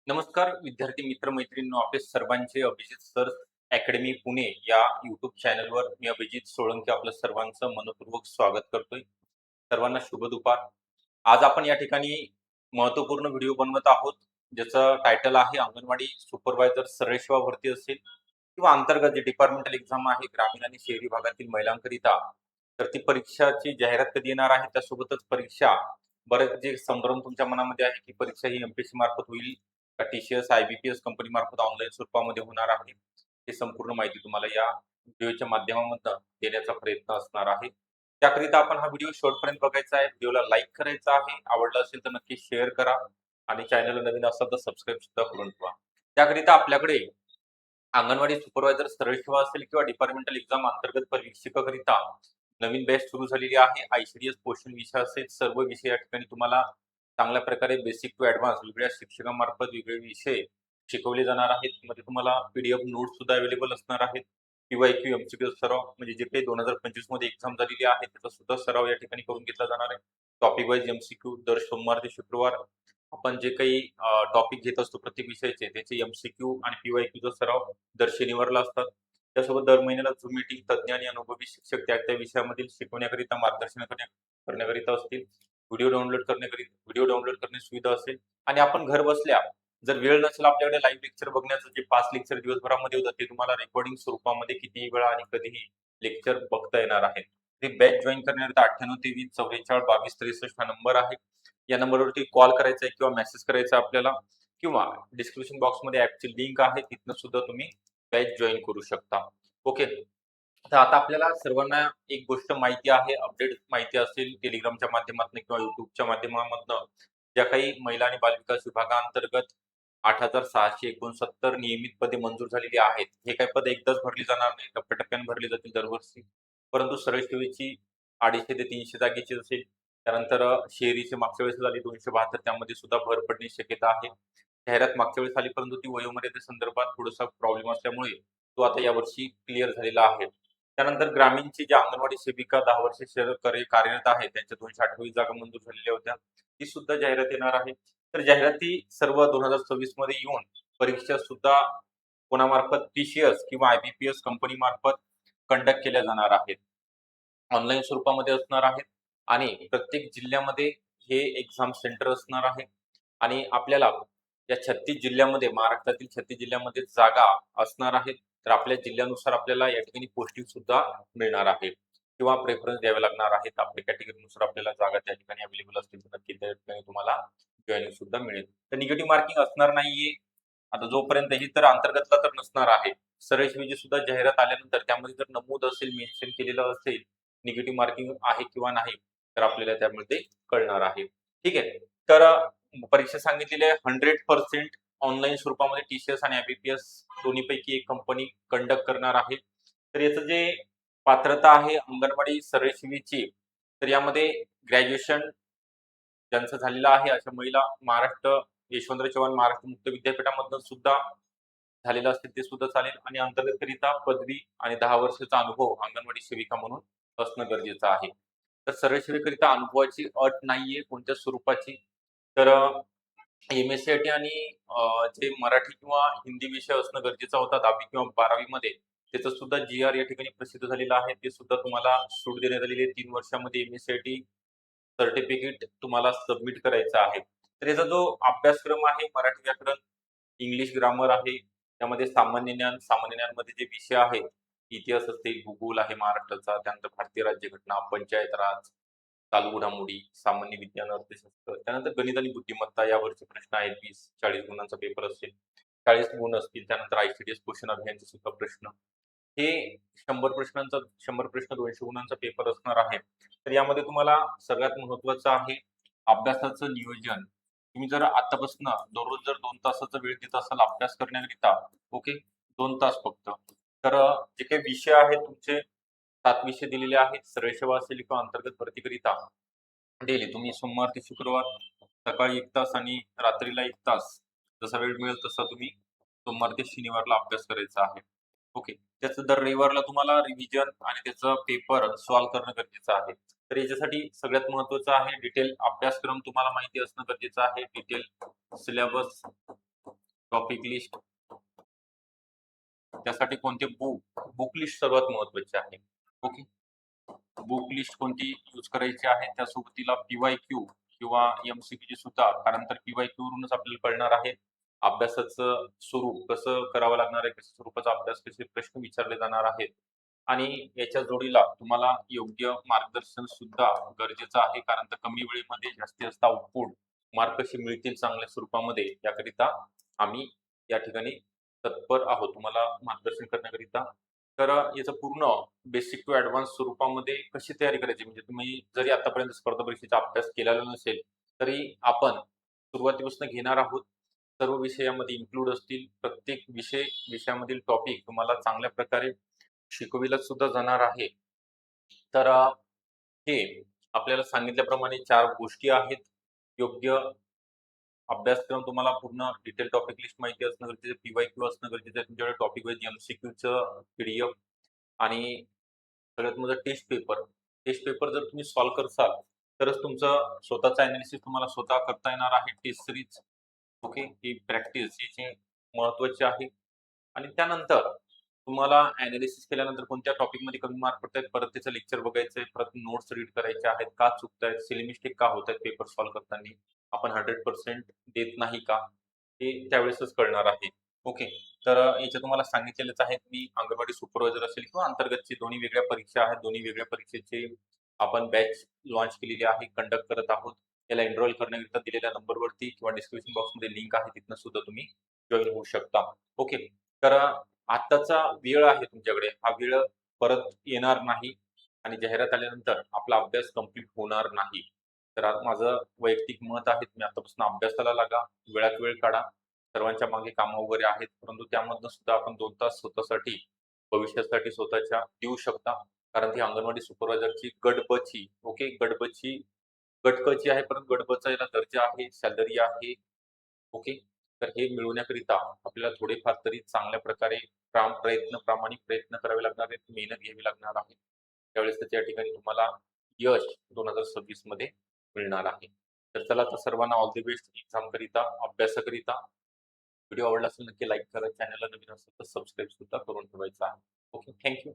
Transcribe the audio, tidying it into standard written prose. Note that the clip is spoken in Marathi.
नमस्कार विद्यार्थी मित्र मैत्रिणींनो, आपले सर्वांचे अभिजित सर अकॅडमी पुणे या युट्यूब चॅनलवर मी अभिजित सोळंकी आपलं सर्वांचं मनपूर्वक स्वागत करतोय. सर्वांना शुभ दुपार. आज आपण या ठिकाणी महत्त्वपूर्ण व्हिडिओ बनवत आहोत, ज्याचं टायटल आहे अंगणवाडी सुपरवायझर सरळ सेवा भरती असेल किंवा अंतर्गत जे डिपार्टमेंटल एक्झाम आहे ग्रामीण आणि शहरी भागातील महिलांकरिता, तर ती परीक्षाची जाहिरात कधी येणार आहे, त्यासोबतच परीक्षा बरेच जे संभ्रम तुमच्या मनामध्ये आहे की परीक्षा ही एमपीएससी मार्फत होईल का टीसीएस आयबीपीएस कंपनी मार्फत ऑनलाईन स्वरूपामध्ये होणार आहे. ही संपूर्ण माहिती तुम्हाला या व्हिडिओच्या माध्यमामधून देण्याचा प्रयत्न असणार आहे. त्याकरिता आपण हा व्हिडिओ शेवटपर्यंत बघायचा आहे. व्हिडिओला लाईक करायचा आहे. आवडला असेल तर नक्की शेअर करा आणि चॅनलला नवीन असाल तर सबस्क्राईब सुद्धा करून ठेवा. त्याकरिता आपल्याकडे अंगणवाडी सुपरवायझर सरळ सेवा असेल किंवा डिपार्टमेंटल एक्झाम अंतर्गत परीक्षेकरिता नवीन बॅच सुरू झालेली आहे. आयसीडीएस पोषण विषय असेल सर्व विषय या ठिकाणी तुम्हाला चांगल्या प्रकारे बेसिक टू ॲडव्हान्स वेगवेगळ्या शिक्षकांमार्फत वेगवेगळे विषय शिकवले जाणार आहेत. मध्ये तुम्हाला पीडीएफ नोट्स सुद्धा अवेलेबल असणार आहेत. पीवायक्यू एमसीक्यू सराव म्हणजे जे काही 2025 मध्ये एक्झाम झालेली आहे त्याचा सुद्धा सराव या ठिकाणी करून घेतला जाणार आहे. टॉपिक वाईज एमसीक्यू दर सोमवार ते शुक्रवार आपण जे काही टॉपिक घेत असतो प्रत्येक विषयाचे त्याचे एमसीक्यू आणि पीवायक्यूचा सराव दर शनिवारला असतात. त्यासोबत दर महिन्याला झूम मीटिंग तज्ज्ञ आणि अनुभवी शिक्षक त्या त्या विषयामधील शिकवण्याकरिता मार्गदर्शन करण्याकरिता असतील. व्हिडिओ डाउनलोड करण्याची सुविधा असेल आणि आपण घर बसल्या जर वेळ नसेल आपल्याकडे लाईव्ह लेक्चर बघण्याचं, जे 5 लेक्चर दिवसभरामध्ये होतात ते तुम्हाला रेकॉर्डिंग स्वरूपामध्ये कितीही वेळा आणि कधीही लेक्चर बघता येणार आहेत. ते बॅच जॉईन करण्याकरिता 9823 44 22 63 हा नंबर आहे. या नंबरवरती कॉल करायचा आहे किंवा मेसेज करायचा आपल्याला, किंवा डिस्क्रिप्शन बॉक्समध्ये ॲपची लिंक आहे, तिथनं सुद्धा तुम्ही बॅच जॉईन करू शकता. ओके. तर आता आपल्याला सर्वांना एक गोष्ट माहिती आहे, अपडेट माहिती असेल टेलिग्रामच्या माध्यमातून किंवा युट्यूबच्या माध्यमामधनं, ज्या काही महिला आणि बालविकास विभागाअंतर्गत 8,669 नियमित पदे मंजूर झालेली आहेत. हे काही पदे एकदाच भरली जाणार नाही, टप्प्याटप्प्याने भरली जातील दरवर्षी. परंतु सरळ सेवेची 250 ते 300 जागेची असेल. त्यानंतर शहरीची मागच्या वेळेस झाली 272, त्यामध्ये सुद्धा भर पडण्याची शक्यता आहे. जाहिरात मागच्या वेळेस आली परंतु ती वयोमर्यादेसंदर्भात थोडासा प्रॉब्लेम असल्यामुळे तो आता यावर्षी क्लिअर झालेला आहे. त्यानंतर ग्रामीणची जी अंगणवाडी सेविका 10 वर्षे कार्यरत आहे त्यांच्या 228 जागा मंजूर झालेल्या होत्या. ती सुद्धा जाहिरात येणार आहे. तर जाहिराती सर्व 2026 मध्ये येऊन परीक्षा सुद्धा कोणामार्फत टीसीएस किंवा आयबीपीएस कंपनी मार्फत कंडक्ट केल्या जाणार आहेत. ऑनलाईन स्वरूपामध्ये असणार आहेत आणि प्रत्येक जिल्ह्यामध्ये हे एक्झाम सेंटर असणार आहे आणि आपल्याला या 36 जिल्ह्यामध्ये, महाराष्ट्रातील 36 जिल्ह्यामध्ये जागा असणार आहेत. तर आपल्या जिल्ह्यानुसार आपल्याला या ठिकाणी पोस्टिंग सुद्धा मिळणार आहे किंवा प्रेफरन्स द्यावे लागणार आहेत. आपल्या कॅटेगरीनुसार आपल्याला जागा त्या ठिकाणी अवेलेबल असतील तर नक्की त्या ठिकाणी तुम्हाला जॉईनिंग सुद्धा मिळेल. तर निगेटिव्ह मार्किंग असणार नाहीये. आता जोपर्यंत ही तर अंतर्गतला तर नसणार आहे. सरळ सेवेची सुद्धा जाहिरात आल्यानंतर त्यामध्ये जर नमूद असेल, मेन्शन केलेलं असेल निगेटिव्ह मार्किंग आहे किंवा नाही, तर आपल्याला त्यामध्ये कळणार आहे. ठीक आहे. तर परीक्षा सांगितलेली आहे 100% ऑनलाईन स्वरूपामध्ये टीसीएस आणि आयबीपीएस दोन्हीपैकी एक कंपनी कंडक्ट करणार आहे. तर याचं जे पात्रता आहे अंगणवाडी सरळ सेवेची, तर यामध्ये ग्रॅज्युएशन ज्यांचं झालेलं आहे अशा महिला महाराष्ट्र यशवंतराव चव्हाण महाराष्ट्र मुक्त विद्यापीठामधून सुद्धा झालेलं असेल ते सुद्धा चालेल आणि अंतर्गतकरिता पदवी आणि 10 वर्षाचा अनुभव अंगणवाडी सेविका म्हणून असणं गरजेचं आहे. तर सरळ सेवेकरिता अनुभवाची अट नाहीये कोणत्या स्वरूपाची. तर एम-एस-सी-आय-टी आणि जे मराठी किंवा हिंदी विषय असणं गरजेचं होता 10वी किंवा 12वी मध्ये, त्याचं सुद्धा जी-आर या ठिकाणी प्रसिद्ध झालेलं आहे. ते सुद्धा तुम्हाला सूट देण्यात आलेली आहे. 3 वर्षामध्ये एम-एस-सी-आय-टी सर्टिफिकेट तुम्हाला सबमिट करायचं आहे. तर याचा जो अभ्यासक्रम आहे मराठी व्याकरण, इंग्लिश ग्रामर आहे. त्यामध्ये सामान्य ज्ञान, सामान्य ज्ञानमध्ये जे विषय आहेत, इतिहास असेल, भूगोल आहे महाराष्ट्राचा, त्यानंतर भारतीय राज्यघटना, पंचायत राज, चालू घडामोडी, सामान्य विज्ञान, अर्थशास्त्र, त्यानंतर गणित आणि बुद्धिमत्ता यावरचे प्रश्न आहेत. 20-40 गुणांचा पेपर असेल, 40 गुण असतील. त्यानंतर आयसीडीएस पोषण अभियानचे सुद्धा प्रश्न. हे 100 प्रश्न 200 गुणांचा पेपर असणार आहे. तर यामध्ये तुम्हाला सगळ्यात महत्त्वाचं आहे अभ्यासाचं नियोजन. तुम्ही जर आतापासून दररोज जर 2 तासाचा वेळ देत असाल अभ्यास करण्याकरिता, ओके, 2 तास फक्त. तर जे काही विषय आहेत तुमचे 7 विषय दिलेले आहेत. सरळ सेवा असेल किंवा अंतर्गत भरतीकरिता डेली तुम्ही सोमवार ते शुक्रवार सकाळी 1 तास आणि रात्रीला 1 तास जसा वेळ मिळेल तसा तुम्ही सोमवार ते शनिवारला अभ्यास करायचा आहे. ओके. त्याचं दर रविवारला तुम्हाला रिव्हिजन आणि त्याचा पेपर सॉल्व्ह करणं गरजेचं आहे. तर याच्यासाठी सगळ्यात महत्त्वाचं आहे डिटेल अभ्यासक्रम तुम्हाला माहिती असणं गरजेचं आहे. डिटेल सिलेबस टॉपिक लिस्ट, त्यासाठी कोणते बुक लिस्ट सर्वात महत्वाचे आहे. ओके, बुक लिस्ट कोणती यूज करायची आहे, त्यासोबत तिला PYQ किंवा MCQ सुद्धा, कारण तर PYQ वरूनच आपल्याला कळणार आहे अभ्यासाचं स्वरूप कसं करावं लागणार आहे, कशा स्वरूपाचा अभ्यास, कसे प्रश्न विचारले जाणार आहेत. आणि याच्या जोडीला तुम्हाला योग्य मार्गदर्शन सुद्धा गरजेचं आहे, कारण तर कमी वेळेमध्ये जास्तीत जास्त आउटपुट मार्क कसे मिळतील चांगल्या स्वरूपामध्ये, याकरिता आम्ही या ठिकाणी तत्पर आहोत तुम्हाला मार्गदर्शन करण्याकरिता. तर याचं पूर्ण बेसिक टू ॲडव्हान्स स्वरूपामध्ये कशी तयारी करायची, म्हणजे तुम्ही जरी आतापर्यंत स्पर्धा परीक्षेचा अभ्यास केलेला नसेल, तरी आपण सुरुवातीपासून घेणार आहोत. सर्व विषयामध्ये इन्क्लूड असतील. प्रत्येक विषयामधील टॉपिक तुम्हाला चांगल्या प्रकारे शिकविला सुद्धा जाणार आहे. तर हे आपल्याला सांगितल्याप्रमाणे 4 गोष्टी आहेत. योग्य अभ्यासक्रम, तुम्हाला पूर्ण डिटेल टॉपिक लिस्ट माहिती असणं गरजेचं आहे, PYQ असणं गरजेचं आहे, तुमच्याकडे टॉपिक वाईज MCQचं PDF आणि सगळ्यात महत्त्वाचं टेस्ट पेपर. टेस्ट पेपर जर तुम्ही सॉल्व्ह करसाल, तरच तुमचं स्वतःचं एनालिसिस तुम्हाला स्वतः करता येणार आहे. टेस्ट सीरीज, ओके, ही प्रॅक्टिस याची महत्त्वाची आहे. आणि त्यानंतर तुम्हाला एनालिसिस केल्यानंतर कोणत्या टॉपिकमध्ये कमी मार्क पडतायत, परत त्याचं लेक्चर बघायचंय, परत नोट्स रीड करायचे आहेत, का चुकतायत, सिली मिस्टेक का होत आहेत पेपर सॉल्व्ह करताना, आपण 100% देत नाही का, हे त्यावेळेसच कळणार आहे. ओके, तर याचे तुम्हाला सांगितलेलेच आहेत मी. अंगणवाडी सुपरवायझर असेल किंवा अंतर्गतची दोन्ही वेगळ्या परीक्षा आहेत. दोन्ही वेगळ्या परीक्षेचे आपण बॅच लॉन्च केलेली आहे, कंडक्ट करत आहोत. याला एनरोल करण्याकरिता दिलेल्या नंबरवरती किंवा डिस्क्रिप्शन बॉक्समध्ये लिंक आहे, तिथनं सुद्धा तुम्ही जॉइन होऊ शकता. ओके, तर आत्ताचा वेळ आहे तुमच्याकडे, हा वेळ परत येणार नाही आणि जाहिरात आल्यानंतर आपला अभ्यास कंप्लीट होणार नाही. तर आज माझं वैयक्तिक मत आहे, तुम्ही आतापासून अभ्यासाला लागा, वेळात वेळ काढा. सर्वांच्या मागे कामं वगैरे आहेत, परंतु त्यामधनं सुद्धा आपण 2 तास स्वतःसाठी, भविष्यासाठी स्वतःच्या देऊ शकता. कारण ती अंगणवाडी सुपरवायझरची गट ब ची, ओके, गट ब ची, गट क ची आहे, परंतु गट ब चा याला दर्जा आहे, सॅलरी आहे. ओके, तर हे मिळवण्याकरिता आपल्याला थोडेफार तरी चांगल्या प्रकारे प्रामाणिक प्रयत्न करावे लागणार आहेत, मेहनत घ्यावी लागणार आहे. त्यावेळेस त्या ठिकाणी तुम्हाला यश 2026 मध्ये मिळणार आहे. तर चला, तर सर्वांना ऑल द बेस्ट एक्झाम करिता, अभ्यासाकरिता. व्हिडिओ आवडला असेल नक्की लाईक करा. चॅनलला नवीन असेल तर सबस्क्राईब सुद्धा करून ठेवायचा आहे. Okay, thank you.